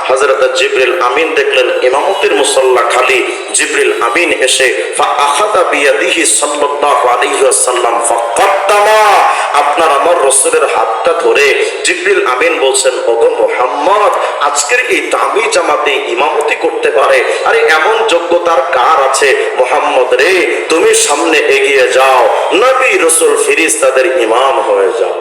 হযরত জিবরিল আমিন দেখলেন ইমামতির মুসাল্লা খালি। জিবরিল আমিন এসে ফাআখাযা বিয়াদিহি সাল্লাল্লাহু আলাইহি ওয়াসাল্লাম ফাকাদ্দামা, আপনার আমার রাসূলের হাতটা ধরে জিবরিল আমিন বলছেন, ওগো মুহাম্মদ, আজকের এই দামি জামাতে ইমামতি করতে পারে, আরে এমন যোগ্যতার কার আছে? মুহাম্মদ রে, তুমি সামনে এগিয়ে যাও, নবী রাসূল ফেরেশতাদের ইমাম হয়ে যাও।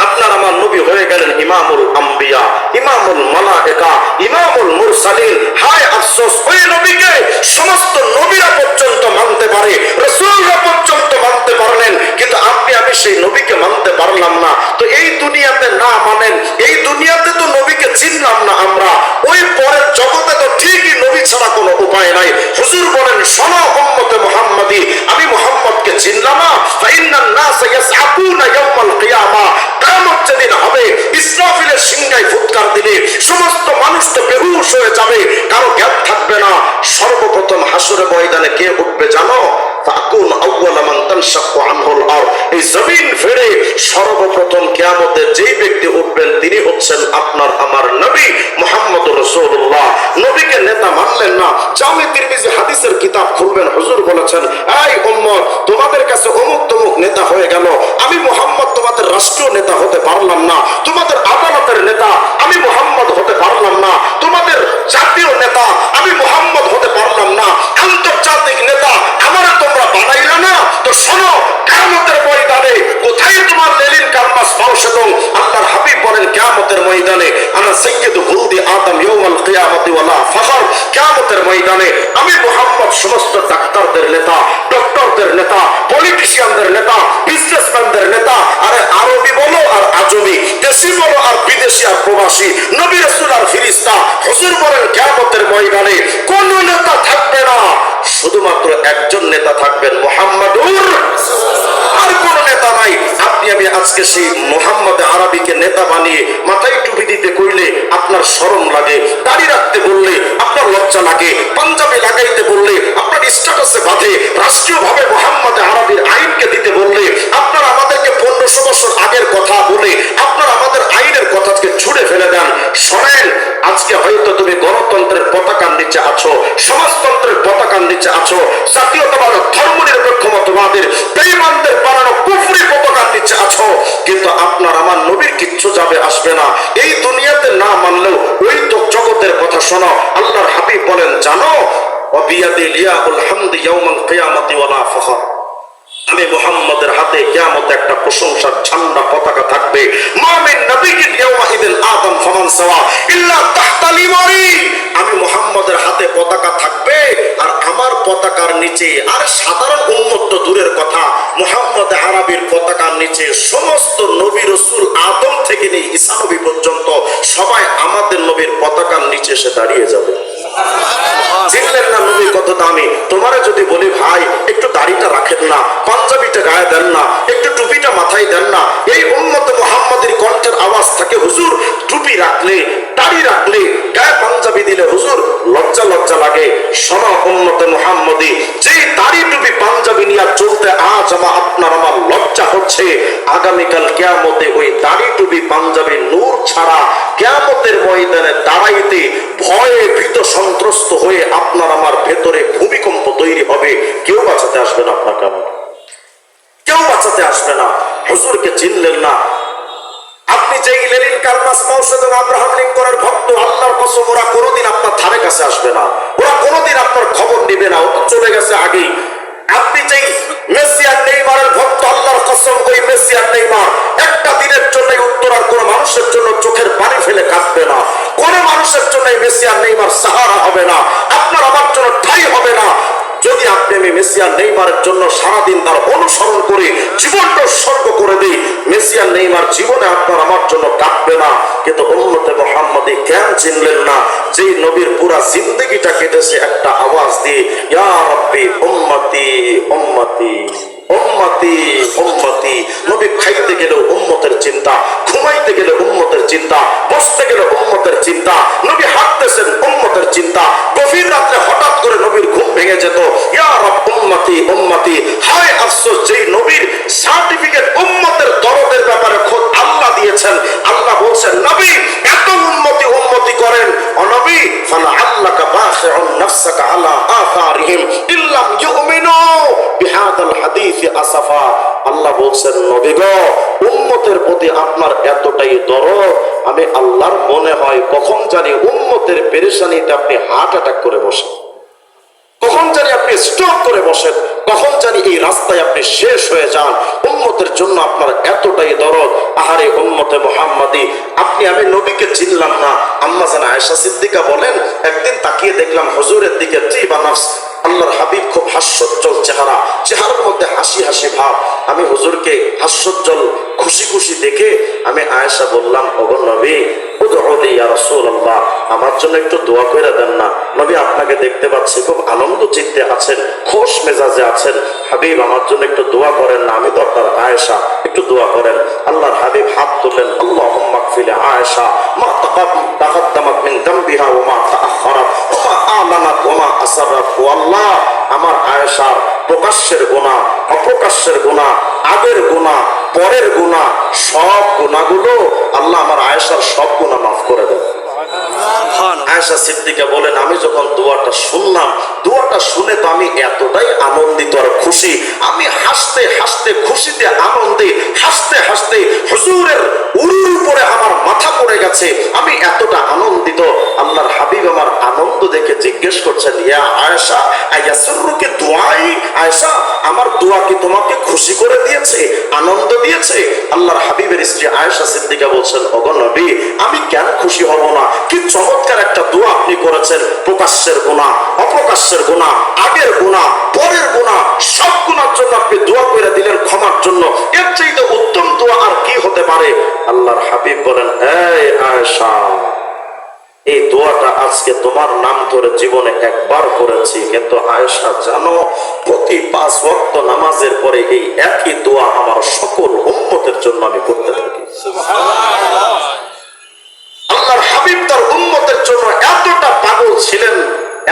আপনার আমার নবী হয়ে গেলেন ইমামুল আম্বিয়া, ইমামুল মালায়েকা, ইমামুল মুরসালিন। হায় আফসোস, ওই নবীকে সমস্ত নবীরা পর্যন্ত মানতে পারে, রাসূলরা পর্যন্ত মানতে পারলেন, কিন্তু আপনি আমি সেই নবীকে মানতে পারলাম না। তো এই দুনিয়াতে না মানেন, এই দুনিয়াতে তো নবীকে চিনলাম না আমরা, ওই পরের জগতে তো ঠিকই নবী ছাড়া কোনো উপায় নাই। হুজুর বলেন, শোনো উম্মতে মুহাম্মাদি, আমি মুহাম্মদকে চিনলাম না, ফাইন্নান নাস ইয়াসআকুনা ইয়াউমাল কিয়ামা, কিয়ামত যেদিন হবে, ইসরাফিলের সিংহায় ফুৎকার দিলে সমস্ত মানুষ তো বেহুশ হয়ে যাবে, কারো জ্ঞান থাকবে না। সর্বপ্রথম হাসরের ময়দানে কে উঠবে জানো? ফাকুন আউয়ালা মান তানশাক্কু আনহুল আরদ, এই জমিন ফেড়ে সর্বপ্রথম কিয়ামতে যেই ব্যক্তি উঠবেন তিনি হচ্ছেন আপনার আমার নবী মুহাম্মদুর রাসূলুল্লাহ। নবীকে নেতা মানলেন না, জামে তিরমিজি হাদিসের কিতাব খুলবেন, হুজুর বলেছেন, এই উম্মত, তোমাদের কাছে অমুক তমুক নেতা হয়ে গেল, আমি মুহাম্মদ তোমাদের রাষ্ট্রীয় নেতা হতে পারলাম না, তোমাদের আদালতের নেতা আমি মুহাম্মদ হতে পারলাম না, তোমাদের জাতীয় নেতা আমি মুহাম্মদ হতে পারলাম না, আন্তর্জাতিক নেতা আমারে তোমরা বানাইলা না। তো শোনো, কিয়ামতের ময়দানে কোথায় তোমার লেলিন কালমাস ফাউশদুন? আল্লাহর হাবিব বলেন, কিয়ামতের ময়দানে আনা সাইয়্যিদু ওয়ালদি আদম ইয়াউমাল কিয়ামতি ওয়ালা ফখর, কিয়ামতের ময়দানে আমি মুহাম্মদ সমস্ত ডাক্তারদের নেতা, ডক্টরদের নেতা, পলিটিশিয়ানদের নেতা, বিজনেসম্যানদের নেতা, আরে আরবি বলো আর আজমি, দেশি বলো আর বিদেশি আর প্রবাসী, নবী রাসূল আর ফেরেশতা। হুজুর বলেন, কিয়ামতের ময়দানে কোন নেতা থাকবে না, শুধুমাত্র একজন নেতা থাকবেন, মুহাম্মাদুর, আর কোন নেতা নাই। আপনি আমি আজকে সেই মুহাম্মদ আরবিকে নেতা বানিয়ে মাথায় টুপি দিতে কইলে আপনার শরম লাগে, দাড়ি রাখতে বললে আপনার লজ্জা লাগে, পাঞ্জাবি লাগাইতে বললে আপনার স্ট্যাটাসে বাঁধে, রাষ্ট্রীয়ভাবে মুহাম্মদ আরবির আইনকে দিতে বললে আপনার আমাদেরকে 1500 বছর আগের কথা বলে আপনার আমাদের আইনের কথাকে ছুড়ে ফেলে দেন। শোনেন, আজকে হয়তো তুমি গণতন্ত্রের পতাকার নিচে আছো, সমাজতন্ত্রের পতাকার নিচে আছো, জাতীয়তাবাদ, ধর্মনিরপেক্ষ মতবাদের বেঈমানদের বানানো কুফরি পতাকার নিচে আছো, কিন্তু আপনার আমার নবীর কিচ্ছু যাবে আসবে না। এই দুনিয়াতে না মানলেও ওই তো জগতের কথা শোনো। আল্লাহর হাবিব বলেন, জানো, ওয়াবিয়াদি লিয়াউল হামদি ইয়াউমাল কিয়ামতি ওয়ালা ফখর, আমি মুহাম্মদের হাতে কিয়ামতে একটা প্রশংসার ঝান্ডা পতাকা থাকবে। মা মিন নাবিয়্যিন ইয়াউমাইদিন আদম ফামান সাওয়া ইল্লা তাহতা লিওয়াই, আমি মুহাম্মদের হাতে পতাকা থাকবে, আর আমার পতাকার নিচে, আর সাধারণ উম্মত তো দূরের কথা, মুহাম্মদ আরবির পতাকার নিচে সমস্ত নবী রাসূল আদম থেকে নিয়ে ঈসা নবী পর্যন্ত সবাই আমাদের নবীর পতাকার নিচে এসে দাঁড়িয়ে যাবে। চিনলেন না নবী কত দামি? তোমারে যদি বলি, ভাই একটু দাড়িটা রাখেন না, পাঞ্জাবিটা গায়ে দেন না, একটু টুপিটা মাথায় দেন না, এই উম্মতে মুহাম্মাদের কণ্ঠের আওয়াজ থাকে, হুজুর টুপি রাখলে, দাড়ি রাখলে, গায়ে পাঞ্জাবি দিলে হুজুর লজ্জা লজ্জা লাগে। শোনো উম্মতে মুহাম্মাদি, যে দাড়ি টুপি পাঞ্জাবি নিয়ে চলতে আজ আপনার আমার লজ্জা হচ্ছে, আগামীকাল কিয়ামতে ওই দাড়ি টুপি পাঞ্জাবি নূর ছাড়া কিয়ামতের ময়দানে দাঁড়াইতে ভয়ে ভীত সন্ত্রস্ত হয়ে আপনার আমার ভেতরে ভূমিকম্প তৈরি হবে। কেউ বাঁচাতে আসবে না আপনাকে, আমার কেউ বাঁচাতে আসবে না। হুজুরকে চিনলেন না, আপনি যেই লেনিন কালমাস মাউসেদুন আব্রাহাম লিঙ্কনের ভক্ত, আল্লাহর কসম ওরা কোনোদিন আপনার ধারে কাছে আসবে না, ওরা কোনোদিন আপনার খবর নেবে না, ও চলে গেছে আগেই। আপনি যেই মেসি আর নেইমারের ভক্ত, আল্লাহর কসম ওই মেসি আর নেইমার একটা দিনের জন্য উত্তরার কোন মানুষের জন্য চোখের পানি ফেলে কাঁদবে না, কোন মানুষের জন্য মেসি আর নেইমার সাহারা হবে না, আপনার আমার জন্য ঠাই হবে না। যদি আপনি আমি মেসি আর নেইমারের জন্য সারাদিন তার অনুসরণ করে জীবনটা উৎসর্গ করে দিই, মেসি আর নেইমার জীবনে আপনার আমার জন্য কাঁদবে না। কিন্তু উম্মতে মুহাম্মাদি কেন চিনলেন না? যে নবীর পুরা জিন্দেগিটা কেটেছে একটা আওয়াজ দিয়ে, ইয়া রাব্বি উম্মতি উম্মতি উম্মতি উম্মতি। নবী খাইতে গেলে উম্মতের চিন্তা, ঘুমাইতে গেলে উম্মতের চিন্তা, বসতে গেলে উম্মতের চিন্তা, নবী হাঁটতেছেন উম্মতের চিন্তা, গভীর রাতে হঠাৎ করে নবীর ঘুম ভেঙে যেত, ইয়া রাব উম্মতি উম্মতি। হায় আফসোস, যেই নবীর সার্টিফিকেট উম্মতের দরদের ব্যাপারে খোদ আল্লাহ দিয়েছেন। আল্লাহ বলছেন, নবী এত উম্মতি আলাইহিম ইল্লাম ইউমিনু বিহাদাল হাদিসি আসাফা। আল্লাহ বলছেন নবী গো, উম্মতের প্রতি আপনার এতটাই দরদ, আমি আল্লাহর মনে হয় কখন জানি উম্মতের পেরেশানিতে আপনি হার্ট অ্যাটাক করে বসেন, কখন জানি আপনি স্ট্রোক করে বসেন, কখন জানি এই রাস্তায় আপনি শেষ হয়ে যান। উম্মতের জন্য আপনার এতটাই দরদ। আহারে উম্মতে মুহাম্মাদি, আপনি আমি নবীকে চিনলাম না। আম্মা জান আয়েশা সিদ্দিকা বলেন, একদিন তাকিয়ে দেখলাম হুজুরের দিকে, তিবা নফস, আল্লাহর হাবিব খুব হাস্যোজ্জ্বল চেহারা, চেহারার মধ্যে হাসি হাসি ভাব। আমি হুজুরকে হাস্যোজ্জ্বল খুশি খুশি দেখে আমি আয়েশা বললাম, ওগো নবী, উদউলি ইয়া রাসূলুল্লাহ, আমার জন্য একটু দোয়া করে দেন না। নবী আপনাকে দেখতে পাচ্ছি খুব আনন্দ চিত্তে আছেন, খোশ মেজাজে আছেন, হাবিব আমার জন্য একটু দোয়া করেন না, আমি তো আপনার আয়েশা, একটু দোয়া করেন। আল্লাহর হাবিব হাত তুললেন, আল্লাহুম্মা গফির আয়েশা মা তাকাদ্দামাত মিন যামবিহা ওয়া মা তাআখারাত ওয়া মা আলানাত ওয়া মা আসরাত। ও আল্লাহ, আমার আয়েশার প্রকাশ্যের গুনাহ, অপ্রকাশ্যের গুনাহ, আগের গুনাহ, পরের গুনাহ, সব গুনাহগুলো আল্লাহ আমার আয়েশার সব গুনাহ মাফ করে দেন। আয়েশা সিদ্দিকা বলেন, আমি যখন দোয়াটা শুনলাম, দোয়াটা শুনে তো আমি এতটাই আনন্দিত আর খুশি, আমি হাসতে হাসতে খুশিতে আনন্দে হাসতে হাসতে হুজুরের উরুর উপরে আমার মাথা পড়ে গেছে, আমি এতটা আনন্দিত। আল্লাহর হাবিব আমার আনন্দ দেখে জিজ্ঞেস করছেন, ইয়া আয়েশা আয়াসুরুকি দুআই, আয়েশা আমার দোয়া কি তোমাকে খুশি করে দিয়েছে, আনন্দ দিয়েছে? আল্লাহর হাবিবের স্ত্রী আয়েশা সিদ্দিকা বলছেন, ওগো নবী, আমি কেন খুশি হব না? কি চমৎকার একটা দোয়া আপনি করেছেন, প্রকাশ্যের গুনাহ, অপ্রকাশ্যের গুনাহ, আগের গুনাহ, পরের গুনাহ, সব গুনার জন্য আপনি দোয়া করে দিলেন ক্ষমার জন্য, এর চাইতে উত্তম দোয়া আর কি হতে পারে? আল্লাহর হাবিব বলেন, এই আয়েশা, এই দোয়াটা আজকে তোমার নাম ধরে জীবনে একবার করেছি, কিন্তু আয়েশা জানো, প্রতি 5 ওয়াক্ত নামাজের পরে এই একই দোয়া আমার সকল উম্মতের জন্য আমি করতে থাকি। আল্লাহর হাবিব তার উম্মতের জন্য এতটা পাগল ছিলেন,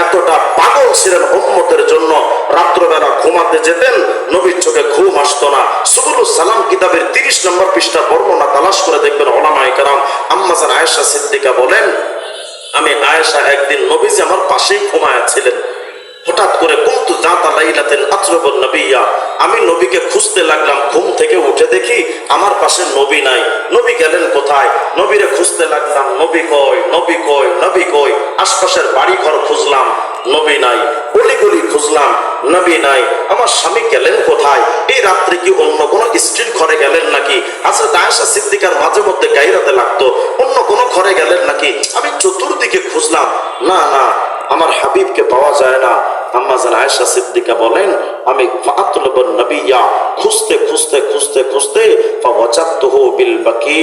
এতটা পাগল ছিলেন উম্মতের জন্য, রাত্রবেলা ঘুমাতে যেতেন, নবীর চোখে ঘুম আসতো না। সুবুলুস সালাম কিতাবের 30 নম্বর পৃষ্ঠা বর্ণনা তালাশ করে দেখবেন উলামায়ে কেরাম। আম্মা জান আয়েশা সিদ্দিকা বলেন, আমি আয়েশা একদিন নবীজি আমার পাশেই ঘুমায়াছিলেন, হঠাৎ করে কুনতু যাতা লাইলাতিন আতরুবুন নবিয়্যা, আমি নবীকে খুঁজতে লাগলাম, ঘুম থেকে উঠে দেখি আমার পাশে নবী নাই, নবী গেলেন কোথায়? নবীরে খুঁজতে লাগলাম, নবী কই, নবী কই, নবী কই। আশপাশের বাড়ি ঘর খুঁজলাম, নবী নাই, অলিগলি খুঁজলাম, নবী নাই। আমার স্বামী গেলেন কোথায়? এই রাত্রে কি অন্য কোনো স্ত্রীর ঘরে গেলেন নাকি? হযরত আয়েশা সিদ্দিকার মাঝে মধ্যে গায়রাতে লাগতো, অন্য কোনো ঘরে গেলেন নাকি? আমি চতুর্দিকে খুঁজলাম, না না, আমার হাবিবকে পাওয়া যায় না। আম্মা জান আয়েশা সিদ্দিকা বলেন, আমি ফাতলুবুন নবিয়্যা, খুঁজতে খুঁজতে খুঁজতে খুঁজতে ফাওয়াজাদতুহু বিল বাকি,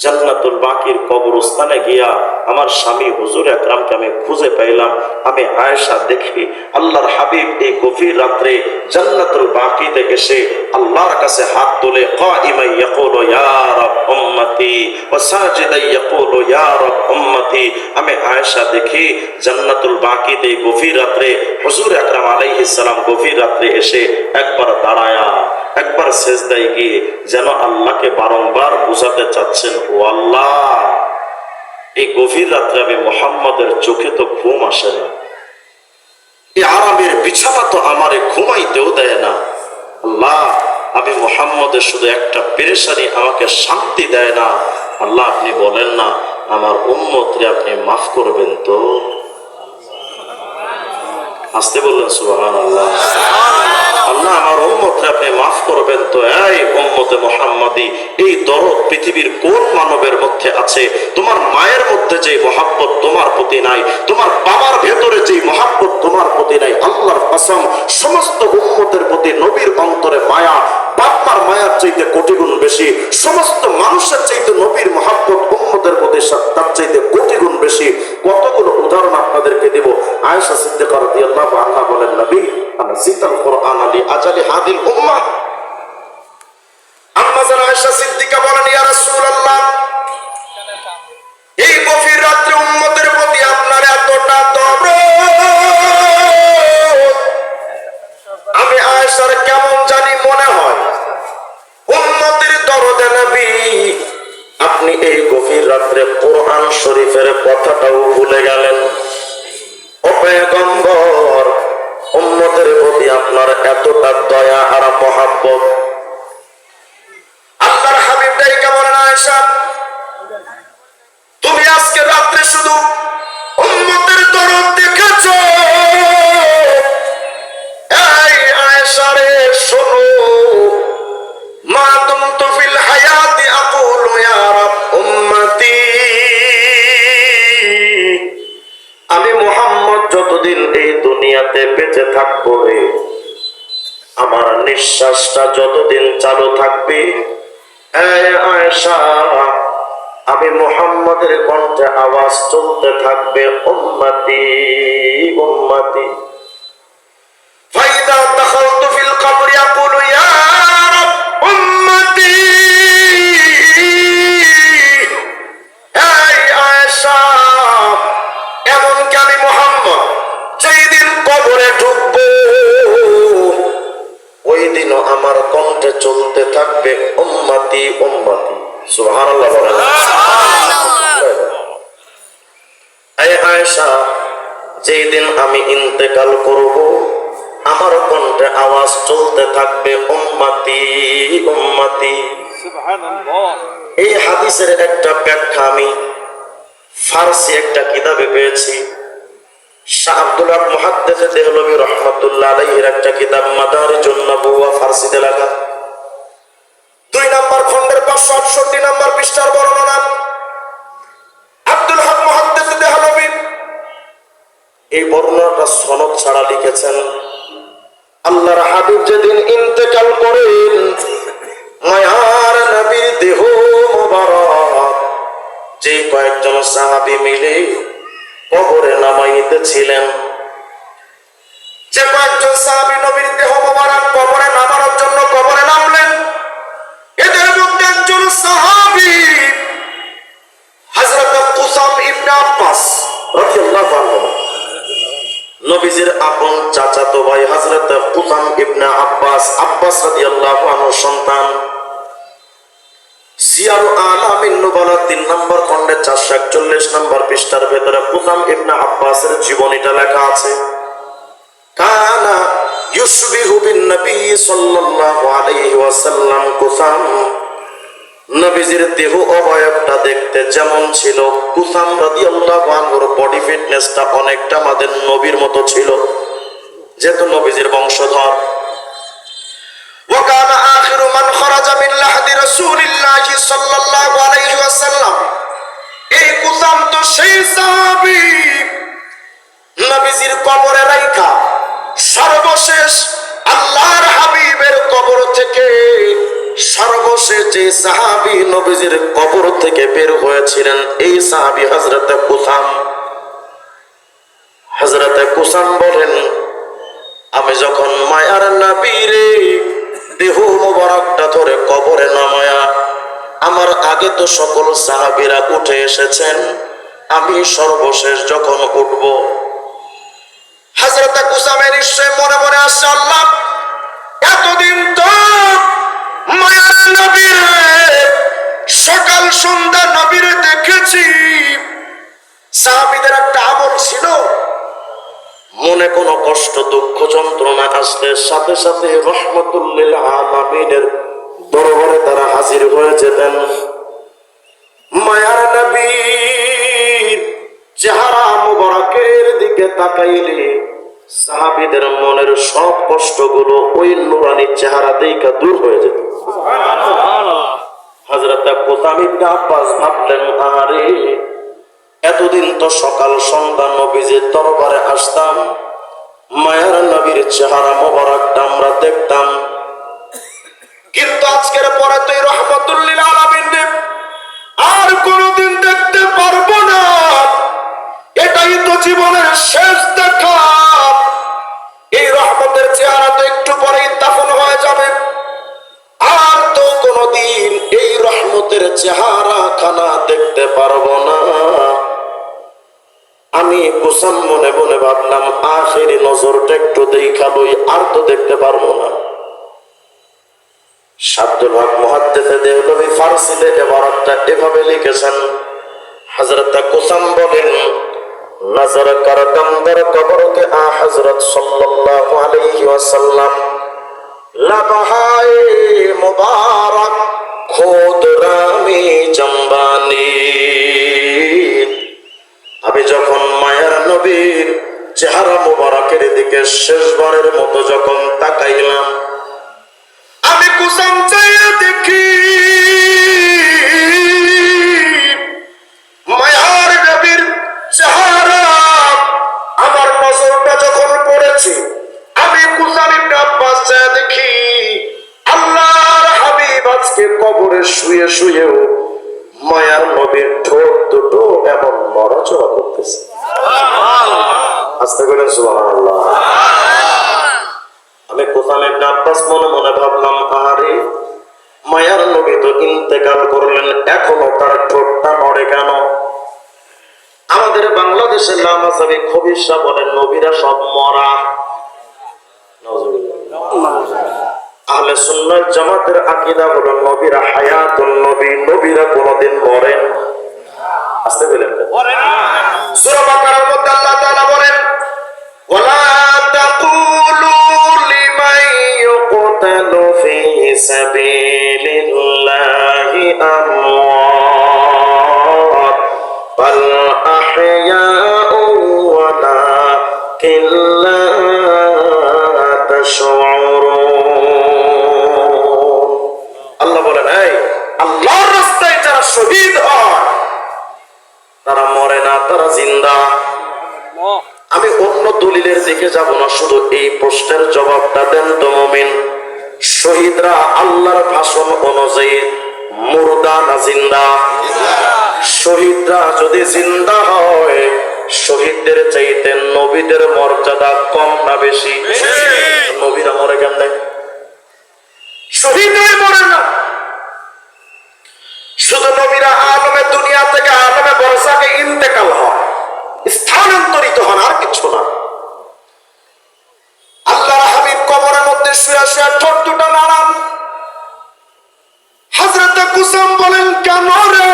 জান্নাতুল বাকির কবরস্থানে গিয়া আমার স্বামী হুজুর আকরামকে আমি খুঁজে পাইলাম। আমি আয়েশা দেখি আল্লাহর হাবিব এই গভীর রাত্রে জান্নাতুল বাকিতে এসে আল্লাহর কাছে হাত তুলে কাইমা ইয়াকুলু ইয়া রাব উম্মতি ওয়া সাজিদা ইয়াকুলু ইয়া রাব উম্মতি। আমি আয়েশা দেখি জান্নাতুল বাকিতে গভীর রাত্রে হুজুর আকরাম আলাইহিস সালাম গভীর রাত্রে এসে একবার দাঁড়ায়া, একবার সেজদায় গিয়ে যেন আল্লাহকে বারংবার বুঝাতে চাচ্ছেন, ও আল্লাহ, এই গভীর রাত্রে আমি মুহাম্মদের চোখে তো ঘুম আসে না, এই আরামের বিছানা তো আমারে ঘুমাইতেও দেয় না, আল্লাহ আমি মুহাম্মদের শুধু একটা পেরেশানি আমাকে শান্তি দেয় না। আল্লাহ আপনি বলেন না আমার উম্মতরে আপনি মাফ করবেন তো? আসতে বললেন সুবহানাল্লাহ। আল্লাহ আমার উম্মতরে আপনি মাফ করবেন তো? এই উম্মতে মুহাম্মাদি, এই দরদ পৃথিবীর কোন মানবের মধ্যে আছে? তোমার মায়ের মধ্যে যে মহাব্বত তোমার প্রতি নাই, তোমার বাবার ভেতরে যে মহাব্বত তোমার প্রতি নাই, আল্লাহর কসম সমস্ত উম্মতের প্রতি নবীর অন্তরে মায়া বাপমার মায়ার চাইতে কোটি গুণ বেশি। সমস্ত মানুষের চাইতে নবীর মহাব্বত উম্মতের প্রতি তার চাইতে কোটি গুণ বেশি। কতগুলো উদাহরণ আপনাদেরকে দেব। আয়েশা সিদ্দিকা রাদিয়াল্লাহু আনহা বলেন, নবী আনজিতাল কুরআন আলি আজালি হাদিল উম্মাহ। আম্মা জান আয়েশা সিদ্দিকা বলেন, ইয়া রাসূলুল্লাহ, এই গভীর রাত্রে উম্মতের প্রতি আপনার এতটা দরদ, আমি আয়েশার কেমন জানি মনে হয় উম্মতের দরদে নবী আপনি এই গভীর রাত্রে কোরআন শরীফের কথাটাও ভুলে গেলেন। ও পয়গম্বর, উম্মতের প্রতি আপনার এতটা দয়া আর মহব্বত। আল্লাহর হাবিব ডাইকা বলেন, আয়েশা তুমি আজকে রাত্রে শুধু উম্মতের দরদ দেখেছো। এই আয়েশা রে শোনো, মা দুমতু ফিল হায়াতি আকুলু ইয়া রাব উম্মতি, আমি মুহাম্মদ যতদিন এই দুনিয়াতে বেঁচে থাকবো রে, আমার নিঃশ্বাসটা যতদিন চালু থাকবে, এই আয়েশা আমি মুহাম্মদের কণ্ঠে আওয়াজ চলতে থাকবে, উম্মতি উম্মতি। ফাইদা দাখালতু ফিল কবরি আকুলু ইয়া রাব উম্মতি। এই আয়েশা এমনকি আমি মুহাম্মদ যেই দিন কবরে ঢুকবো, ওই দিনও আমার কণ্ঠে চলতে থাকবে উম্মতি উম্মতি। সুবহানাল্লাহ বলেন। এই আয়েশা যেই দিন আমি ইন্তেকাল করব, আমার কণ্ঠে আওয়াজ চলতে থাকবে উম্মতি উম্মতি। সুবহানাল্লাহ। এই হাদিসের একটা ব্যাখ্যা আমি ফারসি একটা কিতাবে পেয়েছি। শাহ আব্দুল হক মুহাদ্দিস দেহলভী রাহমাতুল্লাহ আলাইহির একটা কিতাব মাদারিজুন নবুওয়া, ফারসিতে লেখা, 2 নম্বর খণ্ডের 568 নম্বর পৃষ্ঠার বর্ণনা। আব্দুল হক মুহাদ্দিস দেহলভী এই বর্ণনাটা সনদ ছাড়া লিখেছেন, আল্লাহর হাবিব যেদিন ইন্তেকাল করেন, মায়ার নবীর দেহ মোবারক যে কয়েকজন সাহাবী মিলে কবরে নামাইতেছিলেন, যে কয়েকজন সাহাবী নবীর দেহ মোবারক কবরে নামানোর জন্য কবরে নামলেন, এদের মধ্যে একজন সাহাবী হযরত কুসাম ইবনে আব্বাস রাদিয়াল্লাহু আনহু, নবীজির আপন চাচাতো ভাই হযরত কুসাম ইবনে আব্বাস রাদিয়াল্লাহু আনহু সন্তান। সিয়ারু আলামিন নুবালা 3 নম্বর খণ্ডে 441 নম্বর পৃষ্ঠার ভেতরে কুসাম ইবনে আব্বাসের জীবনীটা লেখা আছে। কানা ইউশবিহু বিন নবী সাল্লাল্লাহু আলাইহি ওয়াসাল্লাম কুসাম, নবীজির দেহ অবয়বটা দেখতে যেমন ছিল, কুসাম রাদিয়াল্লাহু আনহুর বডি ফিটনেসটা অনেকটা আমাদের নবীর মতো ছিল, যেহেতু নবীজির বংশধর। وكان آخر من خرج من لحد رسول الله صلى الله عليه وسلم, এই কুসাম তো সেই সাহাবী নবীজির কবরে রাইখা সর্বশেষ আল্লাহর হাবিবের কবর থেকে সর্বশেষ যে সাহাবী নবীজির কবর থেকে বের হয়েছিলেন, এই সাহাবী হযরত কুসাম। হযরত কুসাম বলেন, আমি যখন মায়ার নবীরে দেহ মোবারকটা ধরে কবরে নামায়া, আমার আগে তো সকল সাহাবীরা উঠে এসেছেন, আমি সর্বশেষ যখন উঠব, হযরত কুসামের নিশ্চয় মনে মনে আসছে, আল্লাহ এতদিন তো মায়ার নবীরে সকাল সন্ধ্যা নবীরে দেখেছি, সাহাবীদের একটা আমল ছিল, মনে কোনো কষ্ট দুঃখ যন্ত্রণা আসলে সাথে সাথে রহমতুল লিল আলামিনের দরবারে তারা হাজির হয়ে যেতেন। মায়ার নবীর চেহারা মুবারকের দিকে তাকাইলে সাহাবীদের মনের সব কষ্টগুলো ওই নূরানী চেহারা দেখে দূর হয়ে যেত। সুবহানাল্লাহ। হযরত কুসাম ইবনে আব্বাস ভাবলেন, আরে এতদিন তো সকাল সন্ধ্যা নবীজির দরবারে আসতাম, মায়ার নবীর চেহারা মোবারকটা আমরা দেখতাম, কিন্তু আজকের পরে তো এই রহমতুল লিল আলামিন আর কোনদিন দেখতে পারবো না, এটাই তো জীবনের শেষ দেখা। এই রহমতের চেহারা তো একটু পরেই দাফন হয়ে যাবে, আর তো কোনদিন এই রহমতের চেহারা খানা দেখতে পারবো না। আমি কুসাম মনে মনে ভাবলাম, আখেরি নজরটা একটু দেখা লই, আর তো দেখতে পারবো না। আব্দুল হক মুহাদ্দিস দেহলভী ফারসিতে ইবারতটা এভাবে লিখেছেন, হযরত কুসাম বলেন, नजर करदम दर कब्र के आ हजरत सल्लल्लाहु अलैहि वसल्लम लबहाए मुबारक खोद रामी जम्बानी। আমি যখন মায়ার নবীর চেহারা মুবারকের দিকে শেষবারের মতো যখন তাকাইলাম, আমি কুসাম চাইয়া দেখি মায়ার নবীর চেহারা। আমার নজরটা যখন পড়েছে, আমি কুসাম ইবনে আব্বাস চাইয়া দেখি আল্লাহর হাবিব আজকে কবরে শুয়ে শুয়েও মায়ার নবীর ঠোঁট দুটো এমন নড়াচড়া করতেছে। আস্তে করে সুবহানাল্লাহ। আমি কুসাম ইবনে আব্বাস মনে মনে ভাবলাম, আরে মায়ার নবী তো ইন্তেকাল করলেন, এখনো তার ঠোঁটটা নড়ে কেন? আমাদের বাংলাদেশের লামাযাবি খবিররা বলেন নবীরা সব মরা। আহলে সুন্নাত জামাতের আকীদা হলো নবীরা হায়াতুন নবী, নবীরা কোনদিন মরেন। আস্তে বলেন সূরা বাকারার মধ্যে আল্লাহ তাআলা বলেন, ওয়ালা তাকুলু লিমান ইউকতালু ফি সাবিলিল্লাহি আমওয়াত বাল আহইয়াউ ওয়ালাকিন লা তাশউরুন। আল্লাহ বলেন, এই আল্লাহর রাস্তায় যারা শহীদ হয় তারা মরে না, তারা জিন্দা। আমি অন্য দলিলের দিকে যাব না, শুধু এই প্রশ্নের জবাবটা দেন তো মুমিন, শহীদরা আল্লাহর ভাষণ অনুযায়ী মুর্দা না জিন্দা? শহীদরা যদি জিন্দা হয়, শহীদদের চাইতে নবীদের মর্যাদা কম না বেশি? নবীরা মরে কেমনে? শহীদরাই মরে না। শুধু নবীরা আলমে দুনিয়া থেকে আলমে বরসাকে ইন্তেকাল হয়, স্থানান্তরিত হন, আর কিছু না। আল্লাহর হাবিব কবরের মধ্যে শুয়ে শুয়ে ঠোঁট দুটো নাড়ান। হযরত কুসাম বলেন, কেন রে?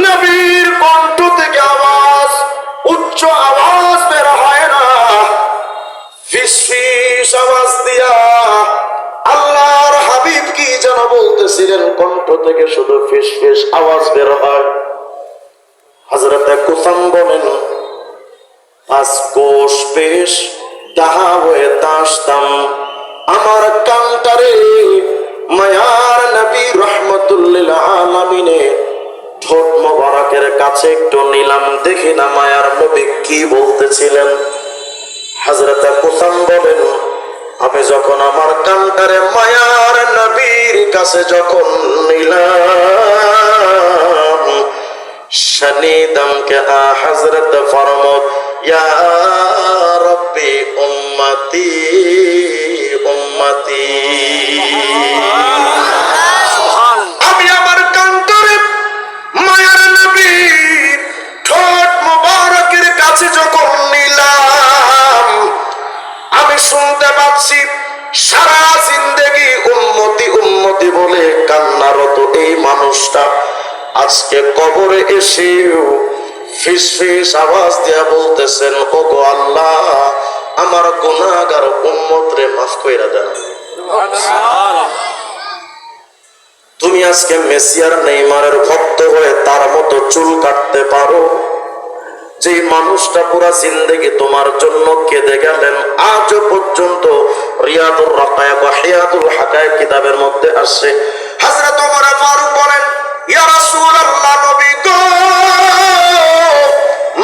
নবীর কণ্ঠ থেকে আওয়াজ, উচ্চ আওয়াজ বের হয় না, ফিস ফিস আওয়াজ দিয়া আল্লাহর হাবিব কি যেন বলতেছিলেন, কণ্ঠ থেকে শুধু ফিস ফিস আওয়াজ বের হয়। হযরত কুসাম বলেন, আজ কোষ পেশ দাহা হয়ে দাসতাম, আমার কান্তারে মায়ার নবী রাহমাতুল লিল আলামিনের ঠোঁট মোবারকের কাছে একটু নিলাম, দেখি না মায়ার নবী কি বলতেছিলেন। হযরত কুসাম বলেন, আমি যখন আমার কান্তারে মায়ার নবীর কাছে যখন নিলাম, শনিদম কে আ হযরত ফরমাত, ইয়া রব্বি উম্মতি উম্মতি। আমি আমার কান্তরে মায়ার নবীর ঠোঁট মোবারকের কাছে যখন নিলাম, আমি শুনতে পাচ্ছি সারা জিন্দেগি উম্মতি উম্মতি বলে কান্নারত এই মানুষটা আজকে কবরে এসেও ফিস ফিস আওয়াজ দিয়া বলতেছেন, ওগো আল্লাহ, আমার গুনাহগার উম্মত রে মাফ কইরা দেন। তুমি আজকে মেসিয়ার নেইমারের ভক্ত হয়ে তার মতো চুল কাটতে পারো? যে মানুষটা পুরা জিন্দেগি তোমার জন্য কেঁদে গেলেন, আজও পর্যন্ত রিয়াদুর রাকায়েক ওয়া হিয়াতুল হাকায়েক কিতাবের মধ্যে আসছে, হযরত ওমর ফারুক বলেন, ইয়া রাসূলুল্লাহ, নবী গো,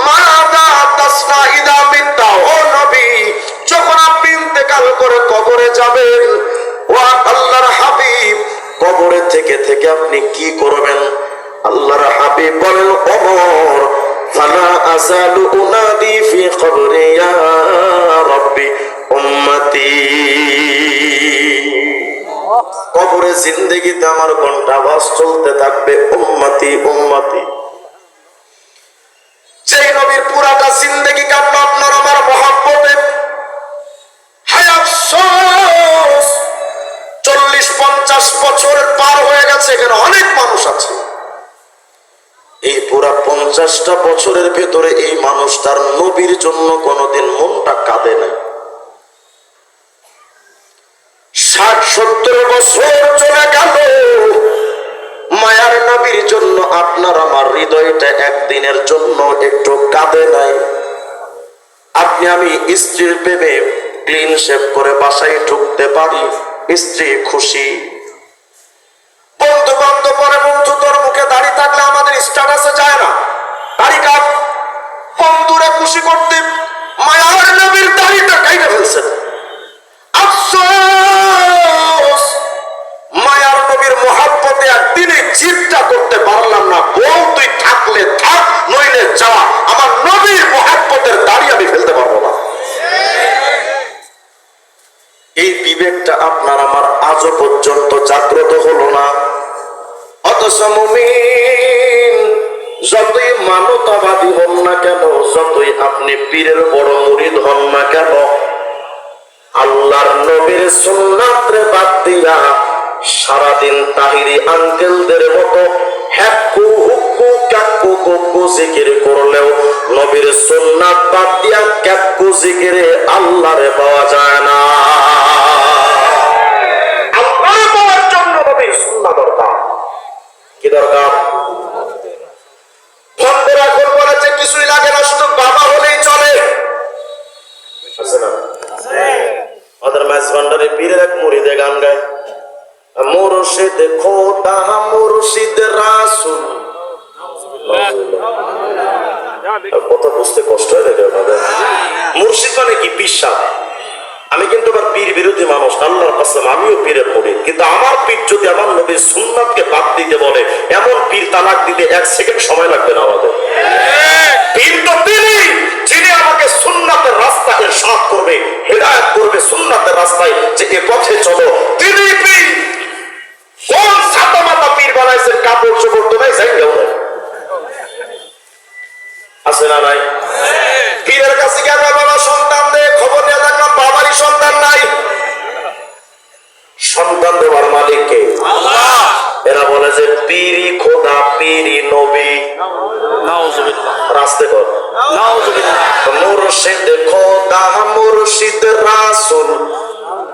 মাযা তাসনা ইদা মিতা, ও নবী, যখন আপনি ইন্তেকাল করে কবরে যাবেন, ও আল্লাহর হাবিব, কবরে থেকে থেকে আপনি কি করবেন? আল্লাহর হাবিব বলেন, ওমর, ফালা আযালু উনাদি ফি কবরি ইয়া রাব্বি উম্মতি। কবরে জিন্দেগিতে আমার ঘন্টা আওয়াজ চলতে থাকবে, উম্মতি উম্মতি। যেই নবীর পুরাটা জিন্দেগি কাটলো আপনার আমার মহব্বতে, হায় আফসোস 40-50 বছর পার হয়ে গেছে, এখানে অনেক মানুষ আছে এই পুরা 50টা বছরের ভেতরে এই মানুষটার নবীর জন্য কোনোদিন মনটা কাঁদে নাই। 60-70 বছর চলে গেল, মায়ার নবীর জন্য আপনার আমার হৃদয়টা একদিনের জন্য একটু কাঁদে নাই। আপনি আমি স্ত্রীর প্রেমে ক্লিন শেভ করে বাসায় ঢুকতে পারি, স্ত্রী খুশি। বন্ধু বান্ধব পরে বন্ধু তোর মুখে দাড়ি থাকলে আমাদের স্ট্যাটাসে যায় না, দাড়ি কাট। বন্ধুরে খুশি করতে মায়ার নবীর দাড়িটা কাইটে ফেলছেন। আফসোস, মায়ার নবীর মহাব্বতে একদিনে জিদটা করতে পারলাম না। বউ তুই থাকলে থাক, নইলে যা, আমার নবীর মহাব্বতের দাড়ি আমি ফেলতে পারবো না। এই বিবেকটা আপনার আমার আজও পর্যন্ত জাগ্রত হলো না। অথচ মুমিন যতই মানবতাবাদী হন না কেন, যতই আপনি পীরের বড় মুরিদ হন না কেন, আল্লাহর নবীর সুন্নাতরে বাদ দিয়া সারাদিন তাহিরি আঙ্কেলদের মতো হ্যাক্কু হুক্কু কাক্কু কুক্কু জিকির করলেও নবীর সুন্নাত বাদ দিয়া কাক্কু জিকিরে আল্লাহরে পাওয়া যায় না। আল্লাহরে পাওয়ার জন্য নবীর সুন্নাত দরকার। কি দরকার? ভক্তরা এখন বলেছে কিছুই লাগে না, শুধু বাবা হলেই চলে। আছে না? ওদের মাঝ ভান্ডারে পীরের এক মুরিদে গান গায়, মুর্শিদ খোদা মুর্শিদ রাসূল। কথা বুঝতে কষ্ট হয়ে যায় আপনাদের। মুর্শিদ মানে কি? বিশ্বাস। আমি কিন্তু আবার পীর বিরোধী মানুষ, আল্লাহর কসম আমিও পীরের মুরিদ, কিন্তু আমার পীর যদি আমার নবীর সুন্নাতকে বাদ দিতে বলে, এমন পীর তালাক দিতে 1 সেকেন্ড সময় লাগবে না আমাদের। পীর তো তিনি, যিনি আমাকে সুন্নাতের রাস্তায় ইরশাদ করবে, হেদায়েত করবে সুন্নাতের রাস্তায়, যে এ পথে চলো, তিনি পীর। কোন ছাতা মাতা পীর বানাইছেন? কাপড় চোপড় তো নাই, জায়গাও নাই, আছে না নাই? পীরের কাছে গিয়ে বাবা সন্তান দে, খবর নিয়ে দেখলাম বাবারই সন্তান নাই। সন্তান দেওয়ার মালিক কে? আল্লাহ। এরা বলে যে পীরি খোদা, পীরি নবী। নাউজুবিল্লাহ। রাস্তে কর নাউজুবিল্লাহ। মুর্শিদ খোদা মুর্শিদ রাসূল,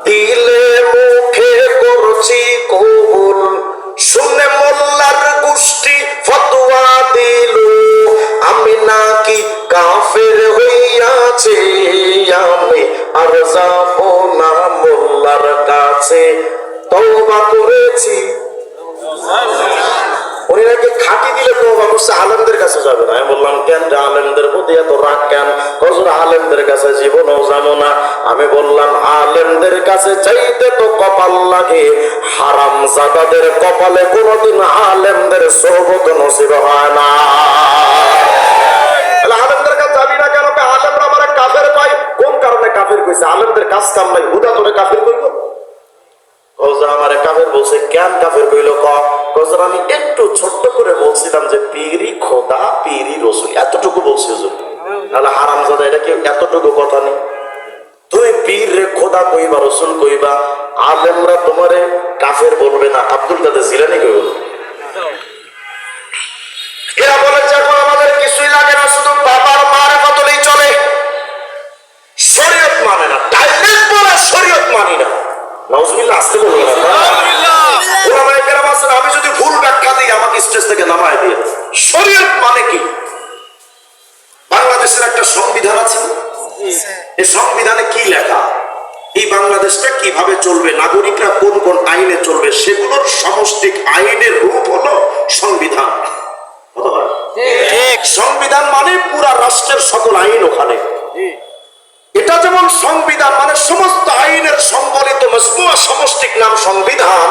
দিলে মুখে করছি কবুল, শুনে মোল্লার গোষ্ঠী ফতোয়া দিল, আমি নাকি কাফের হইয়াছি, আমি আর যাব না মোল্লার কাছে, তওবা করেছি। উনি নাকি খাটি দিলে তওবা করছে, আলেমদের কাছে যাবে না। আমি বললাম কেন আলেমদের প্রতি এত রাগ কেন? হুজুর আলেমদের কাছে জীবনও যাবো না। আমি বললাম আলেমদের কাছে চাইতে তো কপাল লাগে, হারামজাদাদের কপালে কোনোদিন আলেমদের সোহবত নসিব হয় না। আলেমদের কাছে যাবি না কেন? আলেমরা আমার কাফের পাই। কোন কারণে কাফের কইছে? আলেমদের কাজ কাম নাই, হুদা তোরে কাফের কইব। আমারে কাফের বলছে, কেন কাফের কইল? কজর আমি একটু ছোট্ট করে বলছিলাম যে পীরি খোদা পীরি রসুল, এতটুকু বলছি হুজুর। তাহলে হারামজাদা, এটা কি এতটুকু কথা নেই? তুমি পীর রে খোদা কইবা, রসুল কইবা, আলেমরা তোমারে কাফের বলবে না, আব্দুল কাদের জিলানী কইব। এরা বলেছে এখন আমাদের কিছুই লাগে না, শুধু বাবার মারে কতলেই চলে, শরীয়ত মানে না। ডাইরেক্ট বলে শরীয়ত মানি না। নাউজুবিল্লাহ। আসতে বলবে না। ওলামায়ে কেরাম আছেন, আমি যদি ভুল ব্যাখ্যা দিই আমাকে স্টেজ থেকে নামায় দিয়ে। শরীয়ত মানে কি? বাংলাদেশের একটা সংবিধান আছে, এই সংবিধানে কি লেখা, এই বাংলাদেশটা কিভাবে চলবে, নাগরিকরা কোন কোন আইনে চলবে, সেগুলোর সমষ্টিক আইনের রূপ হলো সংবিধান। সংবিধান মানে পুরা রাষ্ট্রের সকল আইন ওখানে। এটা যেমন সংবিধান মানে সমস্ত আইনের সম্বলিত মজমুয়া সমষ্টিক নাম সংবিধান,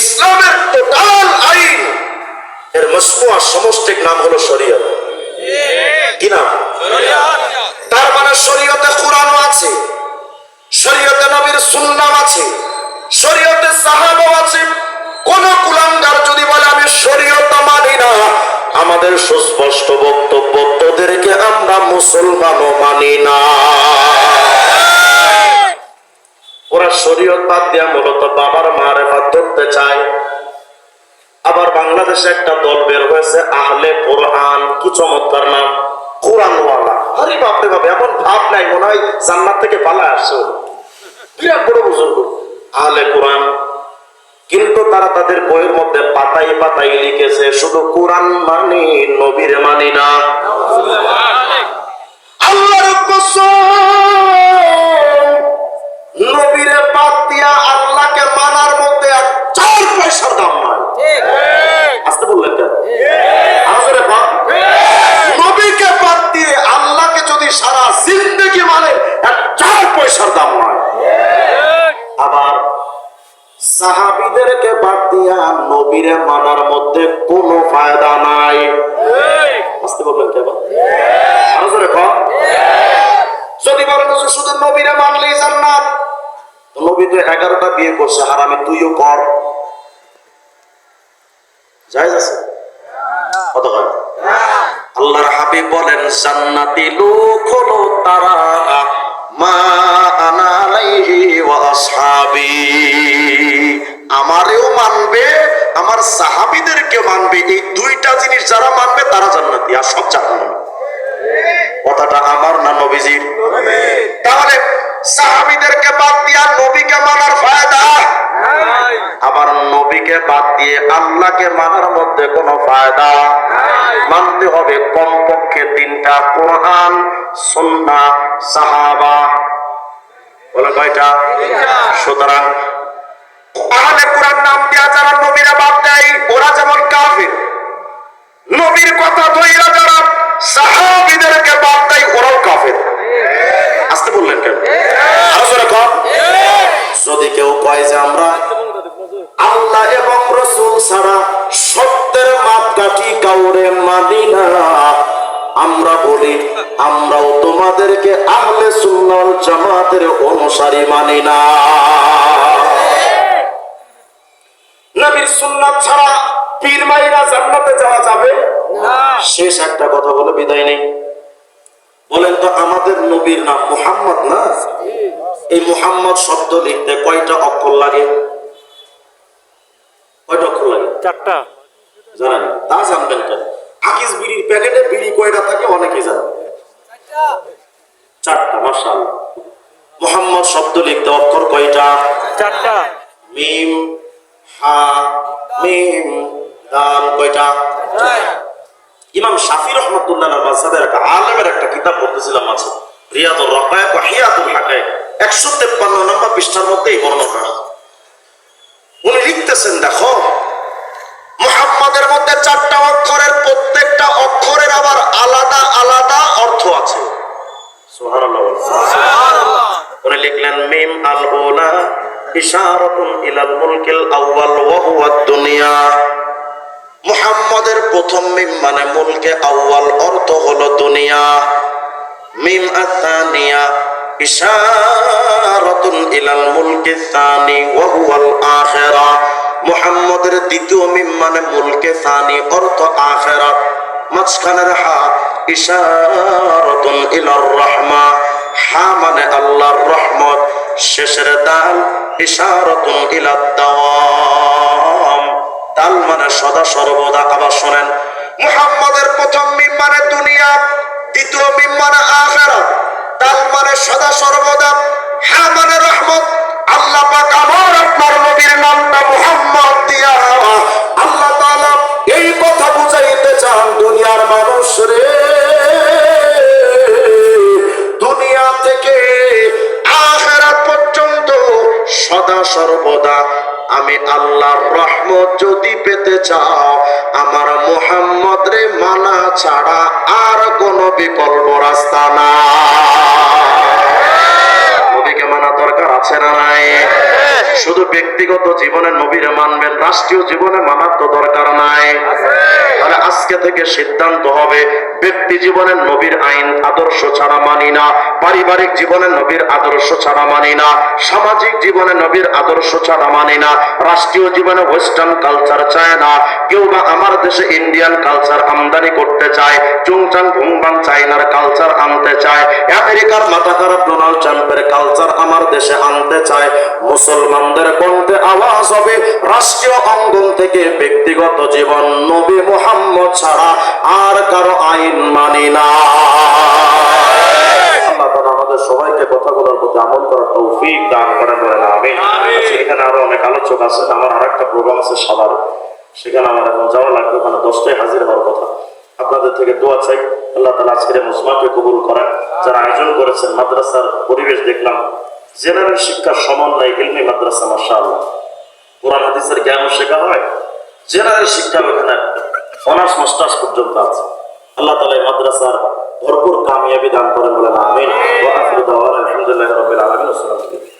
ইসলামের টোটাল আইন এর মজমুয়া সমষ্টিক নাম হলো শরীয়ত। কি নাম? তার মানে শরীয়তে কুরআনও আছে, শরীয়তে নবীর সুন্নাহ আছে, শরীয়তে সাহাবা আছে। কোন কুলাঙ্গার যদি বলে আমি শরীয়ত মানি না, আমাদের সুস্পষ্ট বক্তব্য, তোদেরকে আমরা মুসলমানও মানি না। ওরা শরীয়ত বাদ দিয়া মূলত বাবার মারেফাত ধরতে চায়। আবার বাংলাদেশে একটা দল বের হয়েছে হয়েছে আহলে কোরআন। কি চমৎকার নাম, কোরআনওয়ালা। আরে বাপরে বাপ, এমন ভাব নাই মনে হয় জান্নাত থেকে পালা আসছে। বিরাট বড় বুজুর্গ, আহলে কোরআন। কিন্তু তারা তাদের বইয়ের মধ্যে পাতায় পাতায় লিখেছে শুধু কোরআন মানি, নবীর মানি না। আল্লাহর কসম, নবীরে বাদ দিয়া আল্লাহকে মানার মধ্যে 4 পয়সার দাম নাই। আসতে বললেন কেন? নবীকে বাদ দিয়ে আল্লাহকে যদি সারা জিন্দেগি মানে 4 পয়সার দাম নাই। আবার সাহাবীদেরকে বাদ দিয়া নবীরে মানার মধ্যে কোনো ফায়দা নাই। আসতে বললেন কেন? যদি বলেন শুধু নবীরে মানলেই জান্নাত, নবী তো 11টা বিয়ে করছে, হারামি তুইও কর, জায়েজ আছে? কতক্ষণ? আল্লাহর হাবিব বলেন জান্নাতি লোক হলো তারা মা আনা আলাইহি ওয়া আসহাবি, আমারেও মানবে, আমার সাহাবীদেরকে মানবে। এই 2টা জিনিস যারা মানবে তারা জান্নাতি, আর সব জাহান্নামী। কথাটা আমার না নবীজির? তাহলে সাহাবীদেরকে বাদ দিয়া নবীকে মানার ফায়দা, আবার নবীকে বাদ দিয়ে আল্লাহকে মানার মধ্যে কোনো ফায়দা। মানতে হবে কমপক্ষে 3টা, কোরআন, সুন্নাহ, সাহাবা। বলে কয়টা? সুতরাং আহলে কোরআন নাম দিয়া যারা নবীরা বাদ দেয় ওরা যেমন কাফির, নবীর কথা ধইরা যারা সাহাবীদেরকে বাদ দেয় ওরাও কাফের। আসতে বললেন কেন? যদি কেউ কয় যে আমরা আল্লাহ এবং রাসূল ছাড়া সত্যের মাপকাঠি কাউরে মানি না, আমরা বলি আমরাও তোমাদেরকে আহলে সুন্নাহ ওয়াল জামাতের অনুসারী মানি না। নবীর সুন্নাত ছাড়া পীর মাইরা জান্নাতে যাওয়া যাবে না। শেষ একটা কথা বলে বিদায় নেই। বলেন তো আমাদের নবীর নাম মুহাম্মদ না? এই মুহাম্মদ শব্দ লিখতে কয়টা অক্ষর লাগে? কয়টা অক্ষর লাগে? 4টা। জানেন? তা জানবেন কেন? আকিস বিড়ির প্যাকেটে বিড়ি কয়টা থাকে অনেকেই জানেন। 4টা। মাশাআল্লাহ। মুহাম্মদ শব্দ লিখতে অক্ষর কয়টা? 4টা। মিম, হা, মিম, দাল কয়টা? 4। ইমাম শাফি রহমাতুল্লাহ আলাইহি মাযহাবের এক আলেমের একটা কিতাব পড়তেছিলাম মাঝে, রিয়াদুর রাকায়েক ওয়া হিয়াতুল হাকায়েক, 153 নম্বর পৃষ্ঠার মধ্যে এই বর্ণনা। উনি লিখতেছেন, দেখো মুহাম্মাদের মধ্যে 4টা অক্ষরের, প্রত্যেকটা অক্ষরের আবার আলাদা আলাদা অর্থ আছে। সুবহানাল্লাহ। সুবহানাল্লাহ। উনি লিখলেন মিম আল উলা ইশারাতুন ইলাল মুলকিল আউয়াল ওয়া হুয়া দুনিয়া। মুহাম্মাদের প্রথম মিম মানে মুলকে আউয়াল, অর্থ হলো দুনিয়া। মিম আত-তানিয়া ইশারাতুন ইলাল মুলকি সানি ওয়া হুয়াল আখিরা। মুহাম্মাদের দ্বিতীয় মিম মানে মুলকে সানি, অর্থ আখিরাত। মাঝখানের হা ইশারাতুন ইলার রাহমা, হা মানে আল্লাহর রহমত। শেষের দাল ইশারাতুন ইলাদ দাওয়াম, দাল মানে সদা সর্বদা। আবার শোনেন, মুহাম্মাদের প্রথম মিম মানে দুনিয়া, দ্বিতীয় মিম মানে আখিরাত, দাল মানে সদা সর্বদা, হা মানে রহমত। আল্লাহ পাক আমার আপনার নবীর নামটা মুহাম্মদ দিয়া আল্লাহ তাআলা এই কথা বুঝাইতে চান, দুনিয়ার মানুষ রে, দুনিয়া থেকে আখিরাত পর্যন্ত সদা সর্বদা আমি আল্লাহর রহমত যদি পেতে চাও, আমার মুহাম্মদ রে মানা ছাড়া আর কোনো বিকল্প রাস্তা না। নবীকে মানা দরকার আছে না নাই? শুধু ব্যক্তিগত জীবনে নবীরে মানবেন, রাষ্ট্রীয় জীবনে মানার তো দরকার নাই। তাহলে আজকে থেকে সিদ্ধান্ত হবে ব্যক্তি জীবনে নবীর আইন আদর্শ ছাড়া মানি না, পারিবারিক জীবনে নবীর আদর্শ ছাড়া মানি না, সামাজিক জীবনে নবীর আদর্শ ছাড়া মানি না, রাষ্ট্রীয় জীবনে ওয়েস্টার্ন কালচার চায় না। কেউ বা আমার দেশে ইন্ডিয়ান কালচার আমদানি করতে চায়, চুংচাং ভুংবাং চাইনার কালচার আনতে চায়, আমেরিকার মাথা খারাপ ডোনাল্ড ট্রাম্পের কালচার আমার দেশে আনতে চায়। মুসলমানদের কণ্ঠে আওয়াজ হবে রাষ্ট্রীয় অঙ্গন থেকে ব্যক্তিগত জীবন নবী মুহাম্মদ ছাড়া আর কারো আইন মানি না। আল্লাহ তাআলা আমাদের সবাইকে কথাগুলোর প্রতি আমল করার তৌফিক দান করেন, বলেন আমিন। আচ্ছা, এখানে আরো অনেক আলোচক আছেন, আমার আরেকটা প্রোগ্রাম আছে সাভারে, সেখানে আমার এখন যাওয়া লাগবে, ওখানে 10টায় হাজির হওয়ার কথা। আপনাদের থেকে দোয়া চাই, আল্লাহ তাআলা আজকের মুজমাকে কবুল করেন। যারা আয়োজন করেছেন, মাদ্রাসার পরিবেশ দেখলাম, জেনারেল শিক্ষার সমন্বয় ইলমি মাদ্রাসা, মাশাআল্লাহ। কোরআন হাদিসের জ্ঞান শেখা হয়, জেনারেল শিক্ষা এখানে অনার্স মাস্টার্স পর্যন্ত আছে। আল্লাহ তাআলা এই মাদ্রাসার ভরপুর কামিয়াবি দান করেন, বলেন আমিন। ওয়া আখিরু দাওয়ানা আলহামদুলিল্লাহি রাব্বিল আলামিন। আসসালামু আলাইকুম।